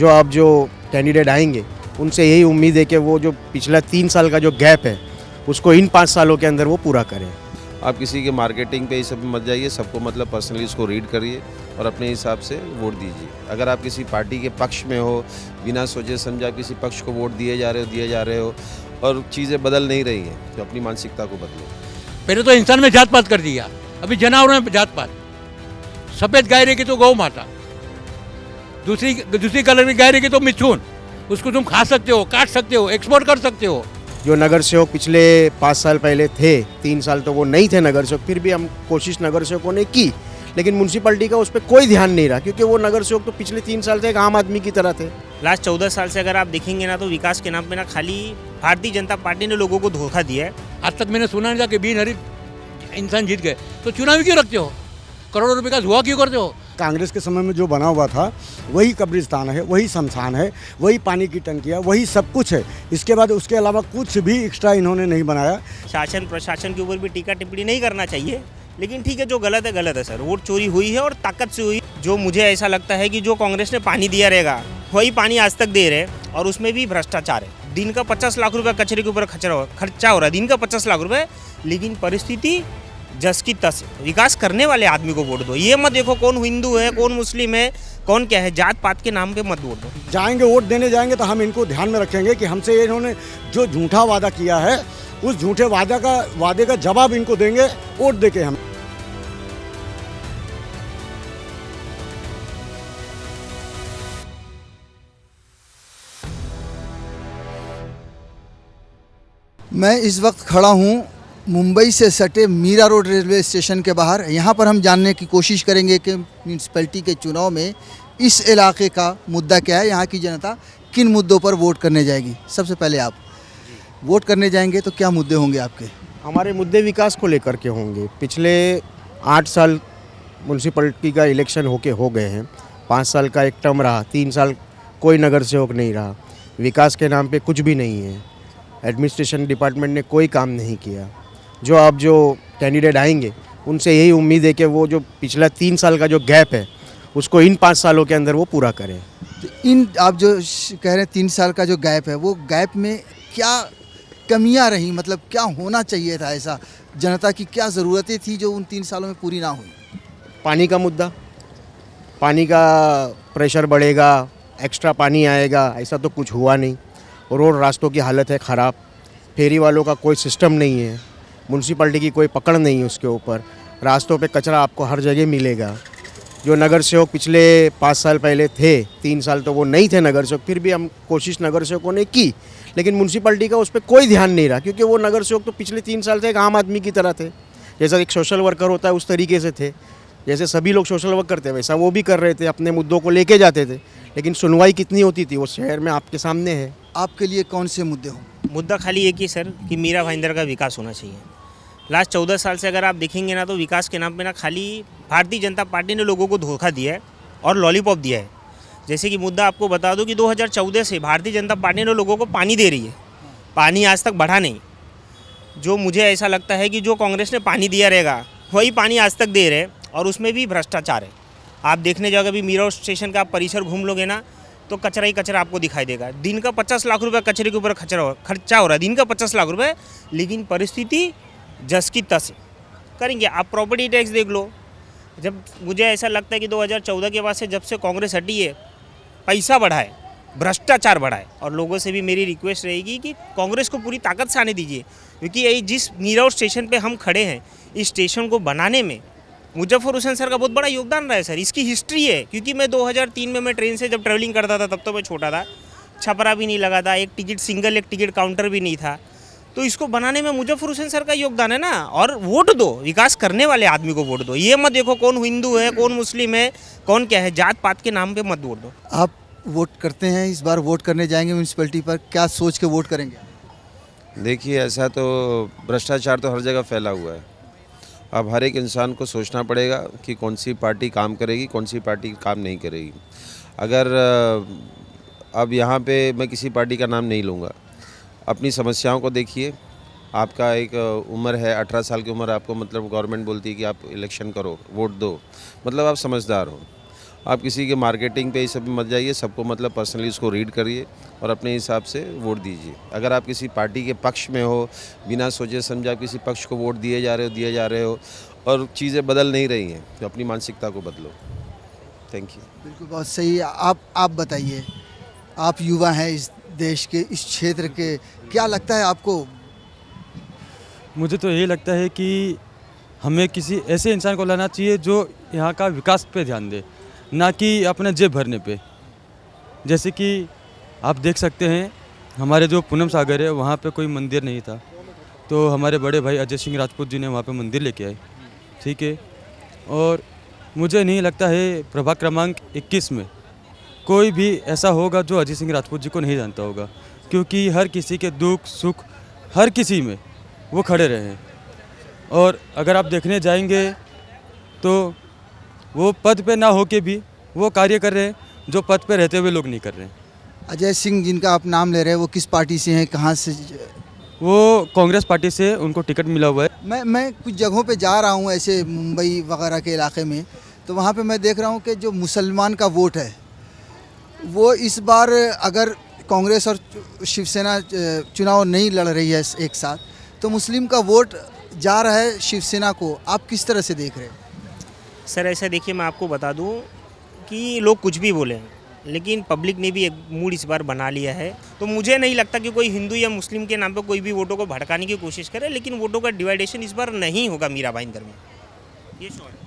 जो अब जो कैंडिडेट आएंगे उनसे यही उम्मीद है कि वो जो पिछला 3 साल का जो गैप है उसको इन 5 सालों के अंदर वो पूरा करें। आप किसी के मार्केटिंग पे ये सब मत जाइए, सबको मतलब पर्सनली इसको रीड करिए और अपने हिसाब से वोट दीजिए। अगर आप किसी पार्टी के पक्ष में हो, बिना सोचे समझे आप किसी पक्ष को वोट दिए जा रहे हो और चीज़ें बदल नहीं रही हैं, तो अपनी मानसिकता को बदलो। पहले तो इंसान में जात पात कर दिया, अभी जानवरों में जात पात। सफ़ेद गाय रहेगी तो गौ माता, दूसरी कलर की गाय रहेगी तो मिथुन। उसको तुम खा सकते हो, काट सकते हो, एक्सपोर्ट कर सकते हो। जो नगर सेवक पिछले 5 साल पहले थे, 3 साल तो वो नहीं थे नगर सेवक, फिर भी हम कोशिश नगर सेवकों ने की, लेकिन म्यूनसिपैलिटी का उस पर कोई ध्यान नहीं रहा, क्योंकि वो नगर सेवक तो पिछले 3 साल से एक आम आदमी की तरह थे। लास्ट 14 साल से अगर आप देखेंगे ना, तो विकास के नाम पे ना खाली भारतीय जनता पार्टी ने लोगों को धोखा दिया है। आज तक मैंने सुना नहीं था कि बिनहरीफ इंसान जीत गए, तो चुनाव क्यों रखते हो? करोड़ों रुपए का हुआ क्यों करते हो? कांग्रेस के समय में जो बना हुआ था वही कब्रिस्तान है, वही शमशान है, वही पानी की टंकियाँ, वही सब कुछ है। इसके बाद उसके अलावा कुछ भी एक्स्ट्रा इन्होंने नहीं बनाया। शासन प्रशासन के ऊपर भी टीका टिप्पणी नहीं करना चाहिए, लेकिन ठीक है, जो गलत है सर। वोट चोरी हुई है और ताकत से हुई। जो मुझे ऐसा लगता है कि जो कांग्रेस ने पानी दिया रहेगा वही पानी आज तक दे रहे, और उसमें भी भ्रष्टाचार है। दिन का 50 लाख रुपये कचरे के ऊपर खर्चा हो रहा है, दिन का 50 लाख रुपये, लेकिन परिस्थिति जस की तस। विकास करने वाले आदमी को वोट दो, ये मत देखो कौन हिंदू है, कौन मुस्लिम है, कौन क्या है, जात पात के नाम पे मत वोट दो। जाएंगे वोट देने जाएंगे तो हम इनको ध्यान में रखेंगे कि हमसे इन्होंने जो झूठा वादा किया है, उस झूठे वादे का जवाब इनको देंगे वोट देके हम। मैं इस वक्त खड़ा हूँ मुंबई से सटे मीरा रोड रेलवे स्टेशन के बाहर। यहाँ पर हम जानने की कोशिश करेंगे कि म्यूनसिपैलिटी के चुनाव में इस इलाके का मुद्दा क्या है, यहाँ की जनता किन मुद्दों पर वोट करने जाएगी। सबसे पहले आप वोट करने जाएंगे तो क्या मुद्दे होंगे आपके? हमारे मुद्दे विकास को लेकर के होंगे। पिछले 8 साल म्यूनसिपैलिटी का इलेक्शन हो गए हैं, 5 साल का एक टर्म रहा, 3 साल कोई नगर सेवक नहीं रहा। विकास के नाम पे कुछ भी नहीं है, एडमिनिस्ट्रेशन डिपार्टमेंट ने कोई काम नहीं किया। जो अब जो कैंडिडेट आएंगे उनसे यही उम्मीद है कि वो जो पिछला 3 साल का जो गैप है उसको इन 5 सालों के अंदर वो पूरा करें। तो इन आप जो कह रहे हैं 3 साल का जो गैप है, वो गैप में क्या कमियां रही, मतलब क्या होना चाहिए था, ऐसा जनता की क्या ज़रूरतें थी जो उन 3 सालों में पूरी ना हुई? पानी का मुद्दा, पानी का प्रेशर बढ़ेगा, एक्स्ट्रा पानी आएगा, ऐसा तो कुछ हुआ नहीं। रोड रास्तों की हालत है ख़राब, फेरी वालों का कोई सिस्टम नहीं है, म्यूनसिपैलिटी की कोई पकड़ नहीं है उसके ऊपर। रास्तों पे कचरा आपको हर जगह मिलेगा। जो नगर सेवक पिछले 5 साल पहले थे, 3 साल तो वो नहीं थे नगर सेवक, फिर भी हम कोशिश नगर सेवकों ने की, लेकिन म्यूनसिपैलिटी का उस पर कोई ध्यान नहीं रहा, क्योंकि वो नगर सेवक तो पिछले 3 साल से एक आम आदमी की तरह थे। जैसा एक सोशल वर्कर होता है उस तरीके से थे, जैसे सभी लोग सोशल वर्क करते हैं वैसा वो भी कर रहे थे, अपने मुद्दों को लेके जाते थे, लेकिन सुनवाई कितनी होती थी वो शहर में आपके सामने है। आपके लिए कौन से मुद्दे हों? मुद्दा खाली एक ही सर, कि मीरा भाईंदर का विकास होना चाहिए। लास्ट 14 साल से अगर आप देखेंगे ना, तो विकास के नाम पे ना खाली भारतीय जनता पार्टी ने लोगों को धोखा दिया है और लॉलीपॉप दिया है। जैसे कि मुद्दा आपको बता दूं कि 2014 से भारतीय जनता पार्टी ने लोगों को पानी दे रही है, पानी आज तक बढ़ा नहीं। जो मुझे ऐसा लगता है कि जो कांग्रेस ने पानी दिया रहेगा वही पानी आज तक दे रहे, और उसमें भी भ्रष्टाचार है। आप देखने जाओगे, अभी मीरा स्टेशन का परिसर घूम लोगे ना, तो कचरा ही कचरा आपको दिखाई देगा। दिन का 50 लाख रुपये कचरे के ऊपर खर्चा हो रहा है, दिन का 50 लाख रुपये, लेकिन परिस्थिति जस की तस करेंगे। आप प्रॉपर्टी टैक्स देख लो, जब मुझे ऐसा लगता है कि 2014 के बाद से जब से कांग्रेस हटी है, पैसा बढ़ा है, भ्रष्टाचार बढ़ा है। और लोगों से भी मेरी रिक्वेस्ट रहेगी कि कांग्रेस को पूरी ताकत से आने दीजिए, क्योंकि यही जिस मीरा स्टेशन पे हम खड़े हैं, इस स्टेशन को बनाने में मुजफ्फर हुसैन सर का बहुत बड़ा योगदान रहा है सर। इसकी हिस्ट्री है, क्योंकि मैं 2003 में मैं ट्रेन से जब ट्रैवलिंग करता था, तब तो मैं छोटा था, छपरा भी नहीं लगा था, एक टिकट काउंटर भी नहीं था, तो इसको बनाने में मुजफ्फर हुसैन सर का योगदान है ना। और वोट दो, विकास करने वाले आदमी को वोट दो, ये मत देखो कौन हिंदू है, कौन मुस्लिम है, कौन क्या है, जात पात के नाम पे मत वोट दो। आप वोट करते हैं, इस बार वोट करने जाएंगे म्यूनसिपैलिटी पर, क्या सोच के वोट करेंगे? देखिए, ऐसा तो भ्रष्टाचार तो हर जगह फैला हुआ है। अब हर एक इंसान को सोचना पड़ेगा कि कौन सी पार्टी काम करेगी, कौन सी पार्टी काम नहीं करेगी। अगर अब यहाँ पे मैं किसी पार्टी का नाम नहीं लूँगा, अपनी समस्याओं को देखिए। आपका एक उम्र है 18 साल की उम्र, आपको मतलब गवर्नमेंट बोलती है कि आप इलेक्शन करो, वोट दो, मतलब आप समझदार हो। आप किसी के मार्केटिंग पे ये सब मत जाइए, सबको मतलब पर्सनली उसको रीड करिए और अपने हिसाब से वोट दीजिए। अगर आप किसी पार्टी के पक्ष में हो, बिना सोचे समझे आप किसी पक्ष को वोट दिए जा रहे हो और चीज़ें बदल नहीं रही हैं, तो अपनी मानसिकता को बदलो। Thank you. बिल्कुल, बहुत सही। आप बताइए, आप युवा हैं इस देश के, इस क्षेत्र के, क्या लगता है आपको? मुझे तो यही लगता है कि हमें किसी ऐसे इंसान को लाना चाहिए जो यहाँ का विकास पे ध्यान दे, ना कि अपने जेब भरने पे। जैसे कि आप देख सकते हैं हमारे जो पूनम सागर है वहाँ पे कोई मंदिर नहीं था, तो हमारे बड़े भाई अजय सिंह राजपूत जी ने वहाँ पे मंदिर लेके आए, ठीक है। और मुझे नहीं लगता है प्रभाग क्रमांक 21 में कोई भी ऐसा होगा जो अजय सिंह राजपूत जी को नहीं जानता होगा, क्योंकि हर किसी के दुख सुख हर किसी में वो खड़े रहे हैं। और अगर आप देखने जाएंगे तो वो पद पे ना होके भी वो कार्य कर रहे हैं जो पद पे रहते हुए लोग नहीं कर रहे हैं। अजय सिंह जिनका आप नाम ले रहे हैं, वो किस पार्टी से हैं, कहाँ से? वो कांग्रेस पार्टी से उनको टिकट मिला हुआ है। मैं कुछ जगहों पे जा रहा हूँ ऐसे मुंबई वगैरह के इलाके में, तो वहाँ पे मैं देख रहा हूँ कि जो मुसलमान का वोट है वो इस बार अगर कांग्रेस और शिवसेना चुनाव नहीं लड़ रही है एक साथ, तो मुस्लिम का वोट जा रहा है शिवसेना को। आप किस तरह से देख रहे हैं? सर ऐसा देखिए, मैं आपको बता दूं कि लोग कुछ भी बोलें, लेकिन पब्लिक ने भी एक मूड इस बार बना लिया है। तो मुझे नहीं लगता कि कोई हिंदू या मुस्लिम के नाम पर कोई भी वोटों को भड़काने की कोशिश करे, लेकिन वोटों का डिवाइडेशन इस बार नहीं होगा मीरा भाईंदर में, ये श्योर है।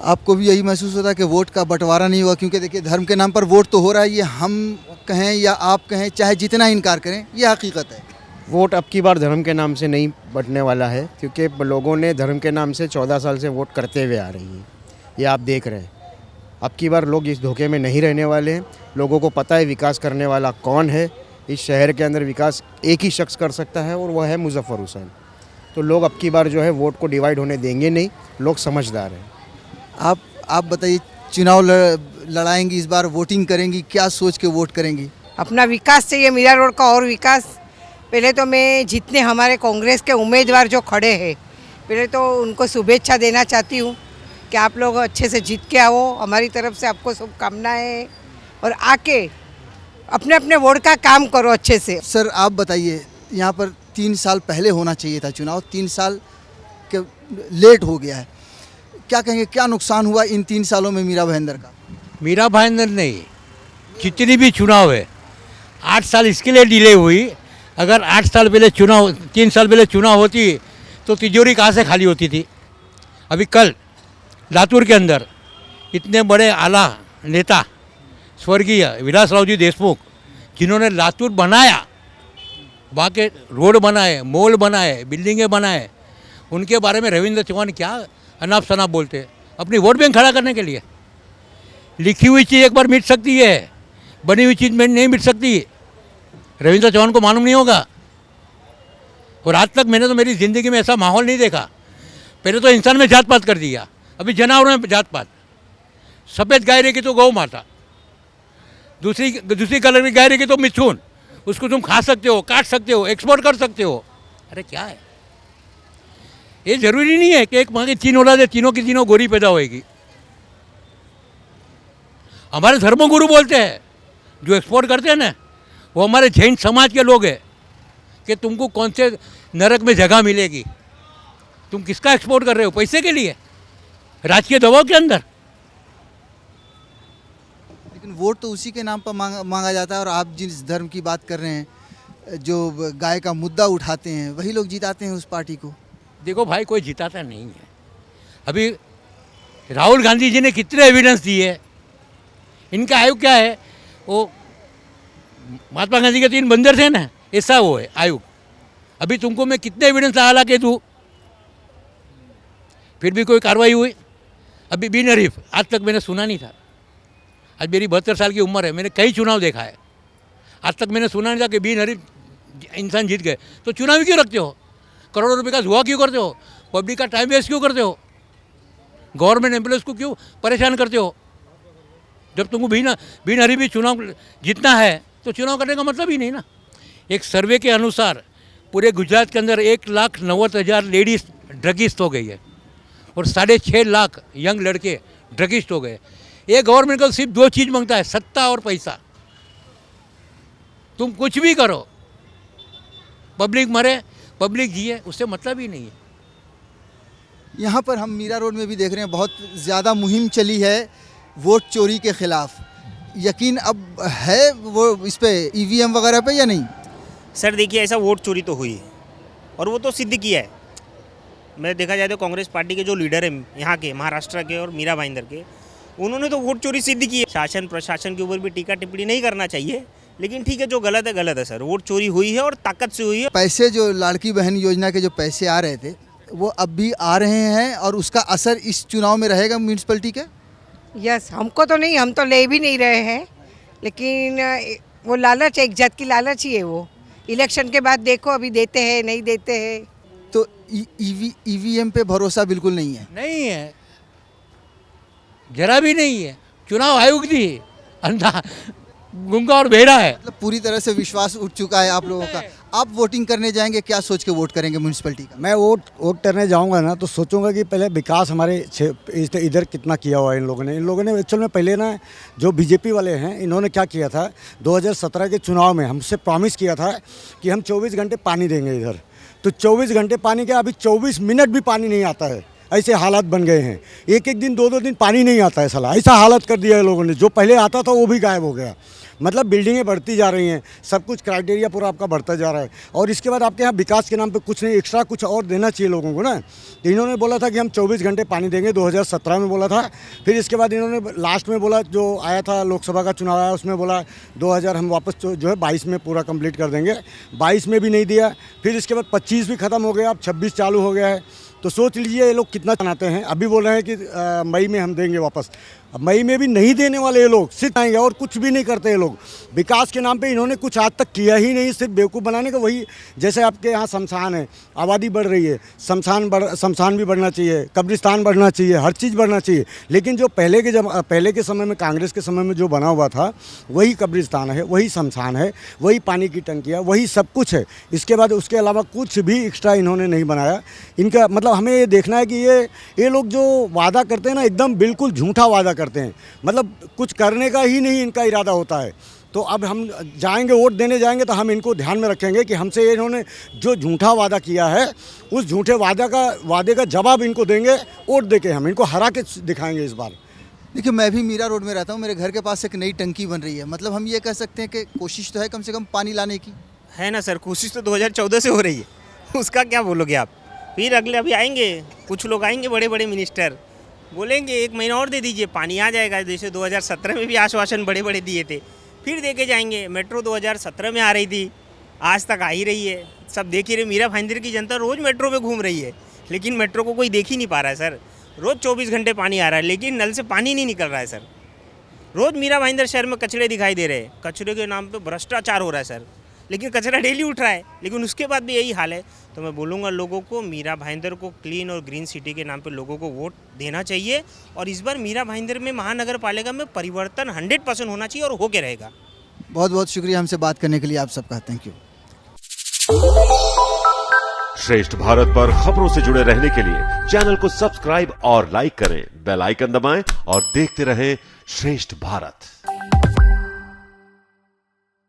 आपको भी यही महसूस होता है कि वोट का बंटवारा नहीं हुआ? क्योंकि देखिए धर्म के नाम पर वोट तो हो रहा है, ये हम कहें या आप कहें, चाहे जितना इनकार करें, ये हकीकत है। वोट अब की बार धर्म के नाम से नहीं बंटने वाला है, क्योंकि लोगों ने धर्म के नाम से 14 साल से वोट करते हुए आ रही हैं। ये आप देख रहे हैं। अब की बार लोग इस धोखे में नहीं रहने वाले हैं। लोगों को पता है विकास करने वाला कौन है। इस शहर के अंदर विकास एक ही शख्स कर सकता है और वह है मुजफ्फर हुसैन। तो लोग अब की बार जो है वोट को डिवाइड होने देंगे नहीं। लोग समझदार हैं। आप बताइए, चुनाव लड़ाएंगी इस बार, वोटिंग करेंगी, क्या सोच के वोट करेंगी? अपना विकास चाहिए, मीरा रोड का और विकास। पहले तो मैं जितने हमारे कांग्रेस के उम्मीदवार जो खड़े हैं, पहले तो उनको शुभेच्छा देना चाहती हूँ कि आप लोग अच्छे से जीत के आओ। हमारी तरफ से आपको शुभकामनाएं, और आके अपने अपने वोट का काम करो अच्छे से। सर आप बताइए, यहाँ पर 3 साल पहले होना चाहिए था चुनाव, 3 साल के लेट हो गया है। क्या कहेंगे, क्या नुकसान हुआ इन 3 सालों में मीरा भाईंदर का? मीरा भाईंदर नहीं, जितनी भी चुनाव है 8 साल इसके लिए डिले हुई। अगर 8 साल पहले चुनाव, 3 साल पहले चुनाव होती तो तिजोरी कहाँ से खाली होती थी? अभी कल लातूर के अंदर इतने बड़े आला नेता स्वर्गीय विलासरावजी देशमुख, जिन्होंने लातूर बनाया, बाकी रोड बनाए, मॉल बनाए, बिल्डिंगें बनाए, उनके बारे में रविंद्र चौहान क्या अनाप शनाप बोलते हैं अपनी वोट बैंक खड़ा करने के लिए। लिखी हुई चीज़ एक बार मिट सकती है, बनी हुई चीज़ में नहीं मिट सकती। रविंद्र चौहान को मालूम नहीं होगा। और आज तक मैंने तो मेरी ज़िंदगी में ऐसा माहौल नहीं देखा। पहले तो इंसान में जात पात कर दिया, अभी जानवरों में जात पात। सफ़ेद गाय रहेगी तो गौ माता, दूसरी कलर की गाय रहेगी तो मिथुन। उसको तुम खा सकते हो, काट सकते हो, एक्सपोर्ट कर सकते हो। अरे क्या है ये? ज़रूरी नहीं है कि एक माँ की 3 औलाद है, तीनों की तीनों गोरी पैदा होएगी। हमारे धर्मगुरु बोलते हैं, जो एक्सपोर्ट करते हैं ना, वो हमारे जैन समाज के लोग हैं, कि तुमको कौन से नरक में जगह मिलेगी। तुम किसका एक्सपोर्ट कर रहे हो? पैसे के लिए, राजकीय दबाव के अंदर। लेकिन वोट तो उसी के नाम पर मांगा जाता है। और आप जिस धर्म की बात कर रहे हैं, जो गाय का मुद्दा उठाते हैं, वही लोग जिताते हैं उस पार्टी को। देखो भाई, कोई जिताता नहीं है। अभी राहुल गांधी जी ने कितने एविडेंस दिए। इनका आयोग क्या है? वो महात्मा गांधी के 3 बंदर थे ना, ऐसा वो है आयोग। अभी तुमको मैं कितने एविडेंस ला के दूँ, फिर भी कोई कार्रवाई हुई? अभी बिन हरीफ आज तक मैंने सुना नहीं था। आज मेरी 72 साल की उम्र है, मैंने कई चुनाव देखा है, आज तक मैंने सुना नहीं था कि बिन हरीफ इंसान जीत गए। तो चुनाव क्यों रखते हो? करोड़ों रुपए का जुआ क्यों करते हो? पब्लिक का टाइम वेस्ट क्यों करते हो? गवर्नमेंट एम्प्लॉयज़ को क्यों परेशान करते हो? जब तुमको बिन हरीफ भी चुनाव जीतना है तो चुनाव करने का मतलब ही नहीं ना। एक सर्वे के अनुसार पूरे गुजरात के अंदर 1,90,000 लेडीज़ ड्रगिस्ट हो गई है और 6.5 लाख यंग लड़के ड्रगिस्ट हो गए। ये गवर्नमेंट को सिर्फ दो चीज़ मांगता है, सत्ता और पैसा। तुम कुछ भी करो, पब्लिक मरे पब्लिक जिए, उससे मतलब ही नहीं है। यहाँ पर हम मीरा रोड में भी देख रहे हैं बहुत ज़्यादा मुहिम चली है वोट चोरी के खिलाफ। यकीन अब है वो इस पे ईवीएम वगैरह पे या नहीं? सर देखिए, ऐसा वोट चोरी तो हुई है और वो तो सिद्ध किया है। मैं देखा जाए तो कांग्रेस पार्टी के जो लीडर हैं यहाँ के, महाराष्ट्र के और मीरा भाईंदर के, उन्होंने तो वोट चोरी सिद्ध की है। शासन प्रशासन के ऊपर भी टीका टिप्पणी नहीं करना चाहिए, लेकिन ठीक है, जो गलत है सर। वोट चोरी हुई है और ताकत से हुई है। पैसे जो लाड़की बहन योजना के जो पैसे आ रहे थे वो अब भी आ रहे हैं और उसका असर इस चुनाव में रहेगा म्यूनसिपैलिटी के? यस, हमको तो नहीं, हम तो ले भी नहीं रहे हैं, लेकिन वो लालच, एक जात की लालच ही है वो। इलेक्शन के बाद देखो अभी देते हैं नहीं देते हैं। तो ईवीएम पे भरोसा बिल्कुल नहीं है? नहीं है, जरा भी नहीं है। चुनाव आयोग भी अंधा गूंगा और बेड़ा है। मतलब पूरी तरह से विश्वास उठ चुका है आप लोगों का। आप वोटिंग करने जाएंगे, क्या सोच के वोट करेंगे म्यूनसिपैलिटी का? मैं वोट करने जाऊंगा ना तो सोचूंगा कि पहले विकास हमारे इधर कितना किया हुआ है इन लोगों ने एक्चुअल में पहले ना जो बीजेपी वाले हैं इन्होंने क्या किया था 2017 के चुनाव में हमसे प्रॉमिस किया था कि हम 24 घंटे पानी देंगे इधर। तो 24 घंटे पानी के अभी 24 मिनट भी पानी नहीं आता है। ऐसे हालात बन गए हैं, एक दिन दो दिन पानी नहीं आता है साला। ऐसा हालत कर दिया है लोगों ने, जो पहले आता था वो भी गायब हो गया। मतलब बिल्डिंगें बढ़ती जा रही हैं, सब कुछ क्राइटेरिया पूरा आपका बढ़ता जा रहा है। और इसके बाद आपके यहाँ विकास के नाम पे कुछ नहीं, एक्स्ट्रा कुछ और देना चाहिए लोगों को ना। तो इन्होंने बोला था कि हम 24 घंटे पानी देंगे, 2017 में बोला था। फिर इसके बाद इन्होंने लास्ट में बोला, जो आया था लोकसभा का चुनाव आया उसमें बोला 2000 हम वापस जो है 22 में पूरा कंप्लीट कर देंगे। 22 में भी नहीं दिया। फिर इसके बाद 25 भी ख़त्म हो गया, अब 26 चालू हो गया है। तो सोच लीजिए ये लोग कितना बनाते हैं। अभी बोल रहे हैं कि मई में हम देंगे वापस। अब मई में भी नहीं देने वाले ये लोग, सिर्फ आएंगे और कुछ भी नहीं करते ये लोग। विकास के नाम पे इन्होंने कुछ आज तक किया ही नहीं, सिर्फ बेवकूफ़ बनाने का। वही जैसे आपके यहाँ शमशान है, आबादी बढ़ रही है, शमशान भी बढ़ना चाहिए, कब्रिस्तान बढ़ना चाहिए, हर चीज़ बढ़ना चाहिए। लेकिन जो पहले के समय में कांग्रेस के समय में जो बना हुआ था वही कब्रिस्तान है, वही शमशान है, वही पानी की टंकियाँ, वही सब कुछ है। इसके बाद उसके अलावा कुछ भी एक्स्ट्रा इन्होंने नहीं बनाया। इनका मतलब हमें ये देखना है कि ये लोग जो वादा करते हैं ना, एकदम बिल्कुल झूठा वादा करते हैं। मतलब कुछ करने का ही नहीं इनका इरादा होता है। तो अब हम जाएंगे, वोट देने जाएंगे तो हम इनको ध्यान में रखेंगे कि हमसे इन्होंने जो झूठा वादा किया है उस झूठे वादे का जवाब इनको देंगे। वोट देके हम इनको हरा के दिखाएंगे इस बार। देखिए, मैं भी मीरा रोड में रहता हूँ, मेरे घर के पास एक नई टंकी बन रही है। मतलब हम ये कह सकते हैं कि कोशिश तो है कम से कम पानी लाने की। है ना सर, कोशिश तो 2014 से हो रही है, उसका क्या बोलोगे आप? फिर अगले अभी आएंगे कुछ लोग, आएंगे बड़े बड़े मिनिस्टर, बोलेंगे 1 महीना और दे दीजिए, पानी आ जाएगा। जैसे 2017 में भी आश्वासन बड़े बड़े दिए थे, फिर देके जाएंगे। मेट्रो 2017 में आ रही थी, आज तक आ ही रही है। सब देख ही रहे, मीरा भाईंदर की जनता रोज़ मेट्रो में घूम रही है, लेकिन मेट्रो को कोई देख ही नहीं पा रहा है सर। रोज़ 24 घंटे पानी आ रहा है, लेकिन नल से पानी नहीं निकल रहा है सर। रोज़ मीरा भाईंदर शहर में कचरे दिखाई दे रहे हैं, कचरे के नाम पे भ्रष्टाचार हो रहा है सर। लेकिन कचरा डेली उठ रहा है, लेकिन उसके बाद भी यही हाल है। तो मैं बोलूँगा लोगों को, मीरा भाईंदर को क्लीन और ग्रीन सिटी के नाम पे लोगों को वोट देना चाहिए। और इस बार मीरा भाईंदर में महानगर पालिका में परिवर्तन 100% होना चाहिए और होके रहेगा। बहुत बहुत शुक्रिया हमसे बात करने के लिए आप सबका, थैंक यू। श्रेष्ठ भारत पर खबरों से जुड़े रहने के लिए चैनल को सब्सक्राइब और लाइक करें, बेल आइकन दबाएं और देखते रहें श्रेष्ठ भारत।